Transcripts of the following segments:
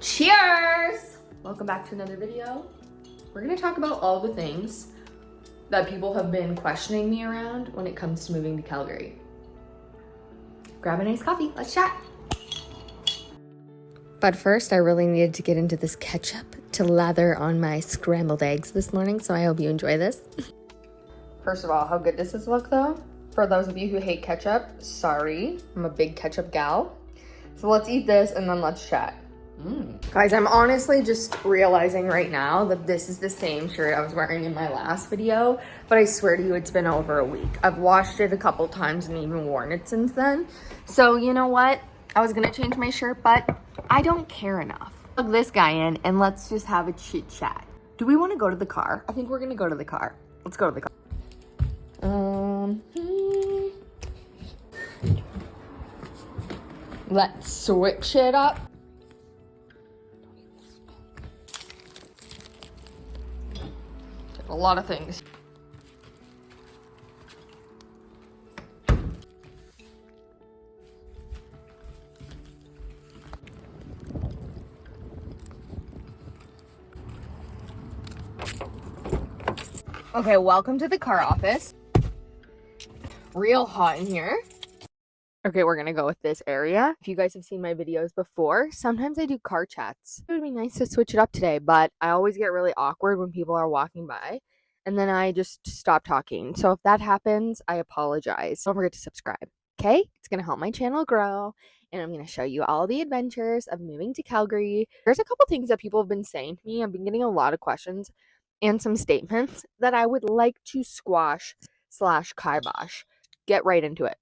Cheers! Welcome back to another video. We're gonna talk about all the things that people have been questioning me around when it comes to moving to Calgary. Grab a nice coffee, let's chat. But first, I really needed to get into this ketchup to lather on my scrambled eggs this morning, so I hope you enjoy this. First of all, how good does this look though? For those of you who hate ketchup, sorry, I'm a big ketchup gal. So let's eat this and then let's chat. Guys, I'm honestly just realizing right now that this is the same shirt I was wearing in my last video, but I swear to you, it's been over a week. I've washed it a couple times and even worn it since then. So you know what? I was gonna change my shirt, but I don't care enough. Plug this guy in and let's just have a chit chat. Do we wanna go to the car? I think we're gonna go to the car. Let's go to the car. Let's switch it up. A lot of things. Okay, welcome to the car office. Real hot in here. Okay, we're gonna go with this area. If you guys have seen my videos before, sometimes I do car chats. It would be nice to switch it up today, but I always get really awkward when people are walking by and then I just stop talking. So if that happens, I apologize. Don't forget to subscribe, okay? It's gonna help my channel grow and I'm gonna show you all the adventures of moving to Calgary. There's a couple things that people have been saying to me. I've been getting a lot of questions and some statements that I would like to squash / kibosh. Get right into it.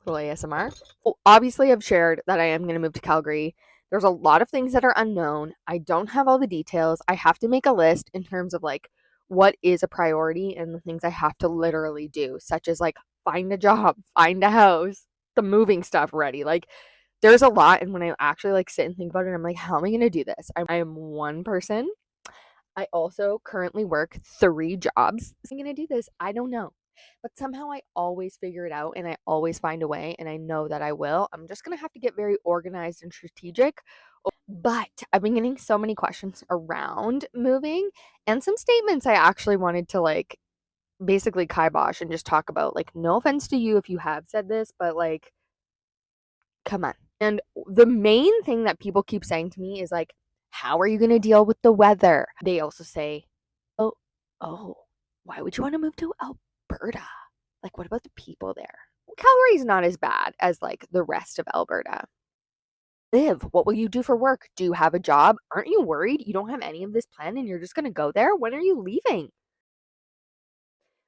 Little ASMR. Well, obviously, I've shared that I am going to move to Calgary. There's a lot of things that are unknown. I don't have all the details. I have to make a list in terms of like what is a priority and the things I have to literally do, such as like find a job, find a house, the moving stuff ready. Like there's a lot. And when I actually like sit and think about it, I'm like, how am I going to do this? I am one person. I also currently work 3 jobs. I'm going to do this. I don't know. But somehow I always figure it out and I always find a way and I know that I will. I'm just going to have to get very organized and strategic. But I've been getting so many questions around moving and some statements I actually wanted to like basically kibosh and just talk about. Like, no offense to you if you have said this, but like, come on. And the main thing that people keep saying to me is like, how are you going to deal with the weather? They also say, oh, why would you want to move to Alberta? Like, what about the people there? Well, Calgary's not as bad as like the rest of Alberta. Live. What will you do for work? Do you have a job? Aren't you worried you don't have any of this planned and you're just going to go there? When are you leaving?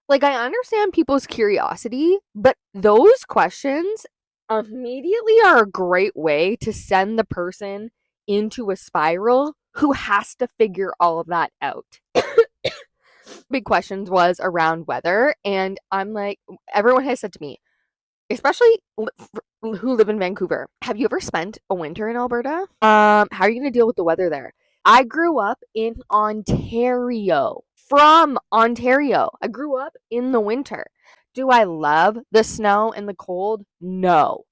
Like, I understand people's curiosity, but those questions immediately are a great way to send the person into a spiral who has to figure all of that out. Big questions was around weather, and I'm like, everyone has said to me, especially who live in Vancouver, have you ever spent a winter in Alberta? How are you going to deal with the weather there? I grew up in Ontario. From Ontario. I grew up in the winter. Do I love the snow and the cold? No.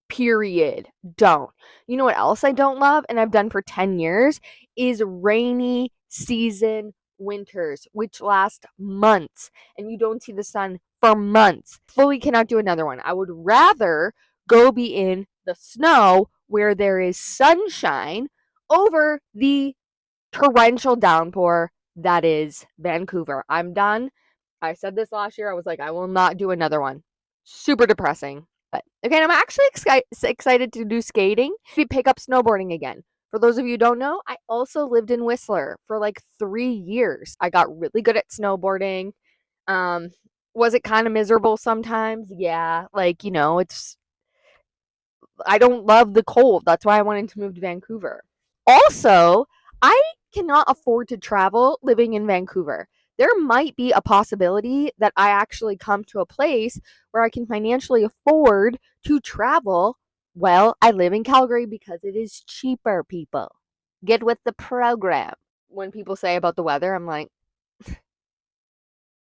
Period. Don't. You know what else I don't love, and I've done for 10 years, is rainy season winters, which last months, and you don't see the sun for months. Fully cannot do another one. I would rather go be in the snow where there is sunshine over the torrential downpour that is Vancouver. I'm done. I said this last year. I was like, I will not do another one. Super depressing. But okay, I'm actually excited to do skating. Pick up snowboarding again. For those of you who don't know, I also lived in Whistler for like 3 years. I got really good at snowboarding. Was it kind of miserable sometimes? Yeah, like, you know, I don't love the cold. That's why I wanted to move to Vancouver. Also, I cannot afford to travel living in Vancouver. There might be a possibility that I actually come to a place where I can financially afford to travel. Well, I live in Calgary because it is cheaper, people. Get with the program. when people say about the weather, I'm like,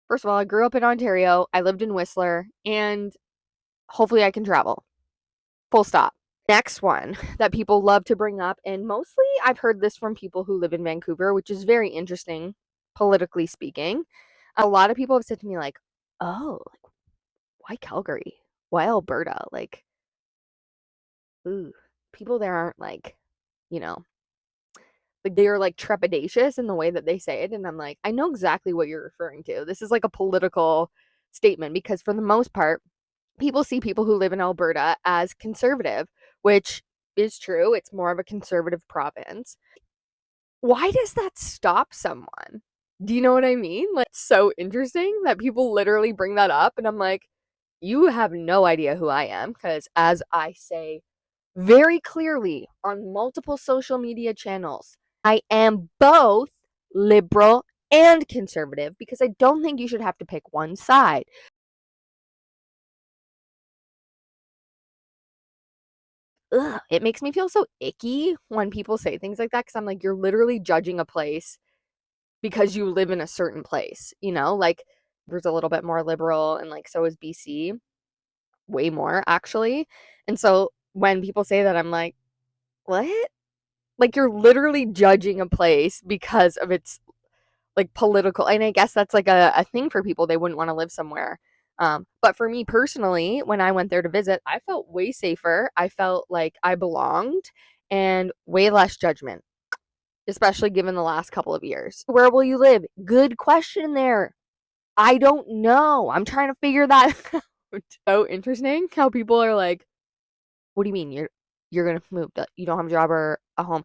first of all, I grew up in Ontario, I lived in Whistler, and hopefully I can travel. Full stop. Next one that people love to bring up, and mostly I've heard this from people who live in Vancouver, which is very interesting, politically speaking. A lot of people have said to me, like, oh, like, why Calgary? Why Alberta? Like, ooh, people there aren't you know, like they are like trepidatious in the way that they say it. And I'm like, I know exactly what you're referring to. This is like a political statement because for the most part, people see people who live in Alberta as conservative, which is true. It's more of a conservative province. Why does that stop someone? Do you know what I mean? Like, it's so interesting that people literally bring that up. And I'm like, you have no idea who I am. Because as I say very clearly on multiple social media channels, I am both liberal and conservative because I don't think you should have to pick one side. Ugh, it makes me feel so icky when people say things like that because I'm like, you're literally judging a place because you live in a certain place, you know? Like, there's a little bit more liberal, and like, so is BC, way more actually. And so when people say that, I'm like, what? Like, you're literally judging a place because of its like political, and I guess that's like a thing for people. They wouldn't want to live somewhere. But for me personally, when I went there to visit, I felt way safer. I felt like I belonged and way less judgment, especially given the last couple of years. Where will you live? Good question there. I don't know. I'm trying to figure that out. So interesting how people are like, what do you mean you're gonna move? You don't have a job or a home?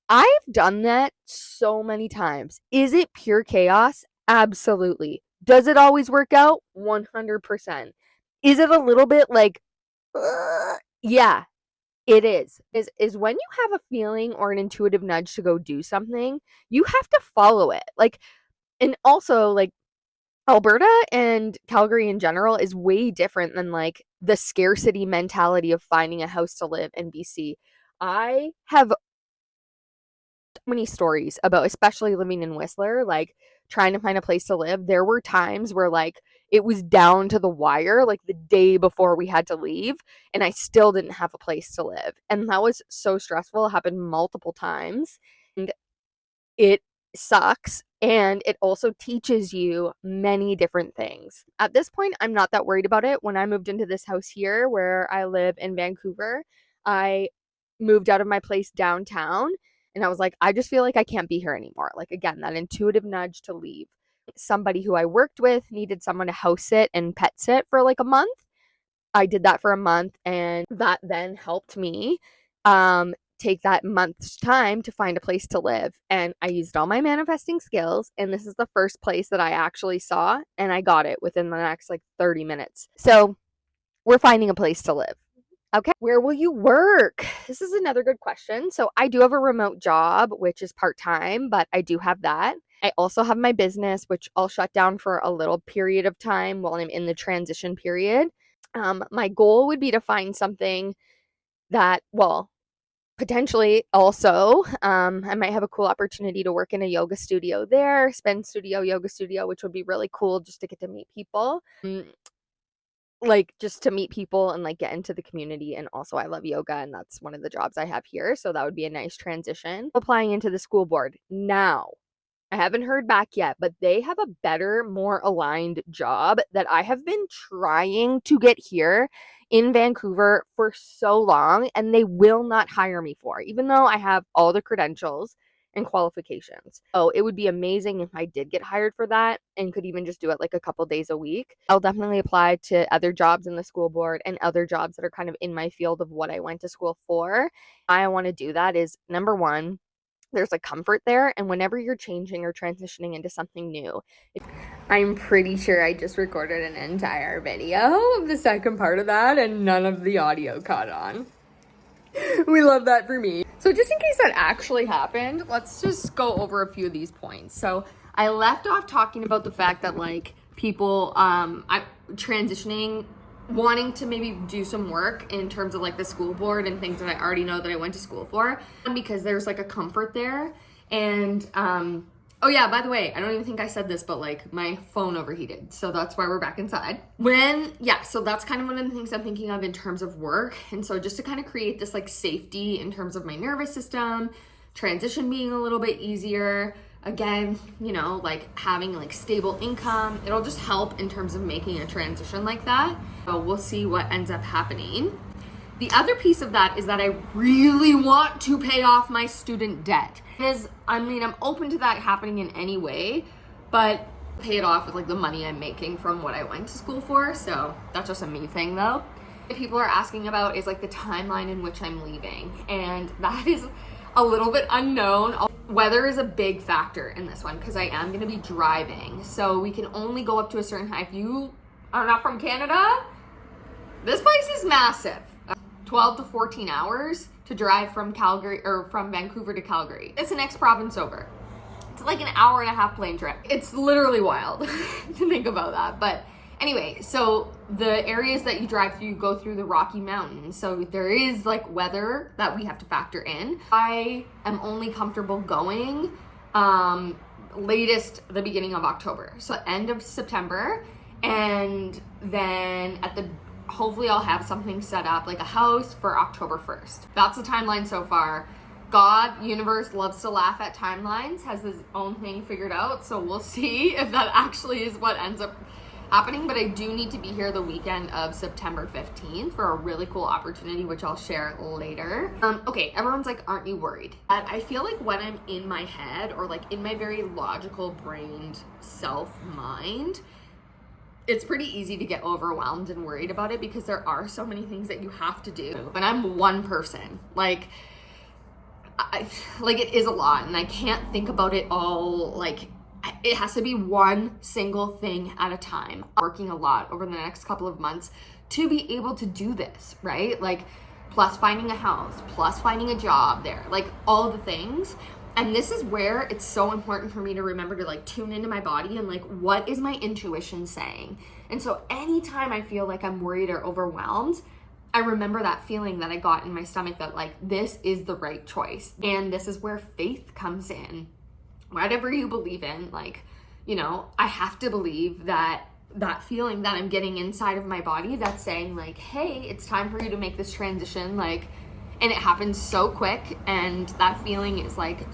I've done that so many times. Is it pure chaos? Absolutely. Does it always work out? 100%. Is it a little bit like, yeah, it is. Is when you have a feeling or an intuitive nudge to go do something, you have to follow it. Like, and also like Alberta and Calgary in general is way different than like the scarcity mentality of finding a house to live in BC. I have many stories about especially living in Whistler, like trying to find a place to live. There were times where like it was down to the wire, like the day before we had to leave, and I still didn't have a place to live. And that was so stressful. It happened multiple times. And it sucks, and it also teaches you many different things. At this point, I'm not that worried about it. When I moved into this house here where I live in Vancouver, I moved out of my place downtown and I was like, I just feel like I can't be here anymore. Like, again, that intuitive nudge to leave. Somebody who I worked with needed someone to house sit and pet sit for like a month. I did that for a month, and that then helped me take that month's time to find a place to live. And I used all my manifesting skills, and this is the first place that I actually saw, and I got it within the next like 30 minutes. So we're finding a place to live. Okay, where will you work? This is another good question. So I do have a remote job, which is part-time, but I do have that. I also have my business, which I'll shut down for a little period of time while I'm in the transition period. My goal would be to find something that, well, potentially also, I might have a cool opportunity to work in a yoga studio there, spin studio, yoga studio, which would be really cool just to get to meet people. Like just to meet people and like get into the community. And also I love yoga, and that's one of the jobs I have here. So that would be a nice transition. Applying into the school board now. I haven't heard back yet, but they have a better, more aligned job that I have been trying to get here in Vancouver for so long, and they will not hire me for, even though I have all the credentials and qualifications. Oh, it would be amazing if I did get hired for that and could even just do it like a couple days a week. I'll definitely apply to other jobs in the school board and other jobs that are kind of in my field of what I went to school for. I want to do that is number one, there's a comfort there, and whenever you're changing or transitioning into something new, I'm pretty sure I just recorded an entire video of the second part of that and none of the audio caught on. We love that for me. So just in case that actually happened, let's just go over a few of these points. So I left off talking about the fact that like people transitioning, wanting to maybe do some work in terms of like the school board and things that I already know that I went to school for, because there's like a comfort there. And, oh yeah, by the way, I don't even think I said this, but like my phone overheated. So that's why we're back inside. So that's kind of one of the things I'm thinking of in terms of work. And so just to kind of create this like safety in terms of my nervous system, transition being a little bit easier. Again, you know, like having like stable income, it'll just help in terms of making a transition like that. So we'll see what ends up happening. The other piece of that is that I really want to pay off my student debt. I'm open to that happening in any way, but pay it off with like the money I'm making from what I went to school for. So that's just a me thing though. What people are asking about is like the timeline in which I'm leaving. And that is a little bit unknown. Weather is a big factor in this one because I am going to be driving. So we can only go up to a certain height. If you are not from Canada, this place is massive. 12 to 14 hours to drive from Calgary or from Vancouver to Calgary. It's the next province over. It's like an hour and a half plane trip. It's literally wild to think about that. But anyway, so the areas that you drive through, you go through the Rocky Mountains. So there is like weather that we have to factor in. I am only comfortable going latest the beginning of October. So end of September. And then hopefully I'll have something set up, like a house for October 1st. That's the timeline so far. God, universe loves to laugh at timelines, has his own thing figured out. So we'll see if that actually is what ends up happening. But I do need to be here the weekend of September 15th for a really cool opportunity, which I'll share later. Okay, everyone's like, aren't you worried? I feel like when I'm in my head or like in my very logical brained self-mind, it's pretty easy to get overwhelmed and worried about it because there are so many things that you have to do. And I'm one person. Like it is a lot and I can't think about it all. Like it has to be one single thing at a time. I'm working a lot over the next couple of months to be able to do this, right? Like plus finding a house, plus finding a job there, like all of the things. And this is where it's so important for me to remember to like tune into my body and like, what is my intuition saying? And so anytime I feel like I'm worried or overwhelmed, I remember that feeling that I got in my stomach that like, this is the right choice. And this is where faith comes in. Whatever you believe in, like, you know, I have to believe that feeling that I'm getting inside of my body that's saying like, hey, it's time for you to make this transition. Like, and it happens so quick, and that feeling is like,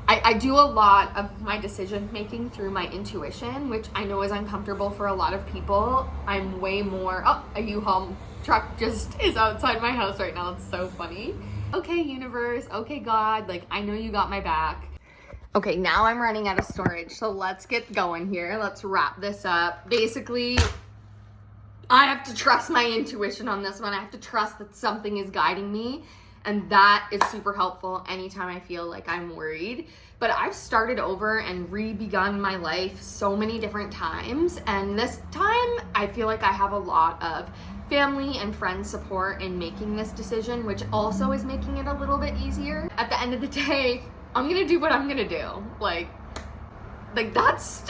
I do a lot of my decision making through my intuition, which I know is uncomfortable for a lot of people. I'm way more, a U-Haul truck just is outside my house right now. It's so funny. Okay, universe, okay, God, like I know you got my back. Okay, now I'm running out of storage, so let's get going here. Let's wrap this up. Basically, I have to trust my intuition on this one. I have to trust that something is guiding me. And that is super helpful anytime I feel like I'm worried. But I've started over and re-begun my life so many different times. And this time, I feel like I have a lot of family and friend support in making this decision, which also is making it a little bit easier. At the end of the day, I'm gonna do what I'm gonna do. Like that's,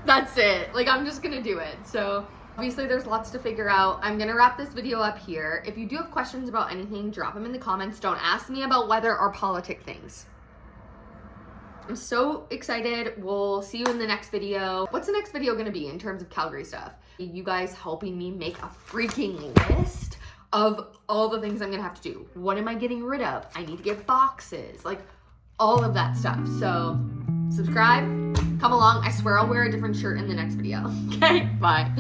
that's it. Like, I'm just gonna do it. So obviously there's lots to figure out. I'm gonna wrap this video up here. If you do have questions about anything, drop them in the comments. Don't ask me about weather or politic things. I'm so excited. We'll see you in the next video. What's the next video gonna be in terms of Calgary stuff? You guys helping me make a freaking list of all the things I'm gonna have to do. What am I getting rid of? I need to get boxes, like all of that stuff. So subscribe, come along. I swear I'll wear a different shirt in the next video. Okay, bye.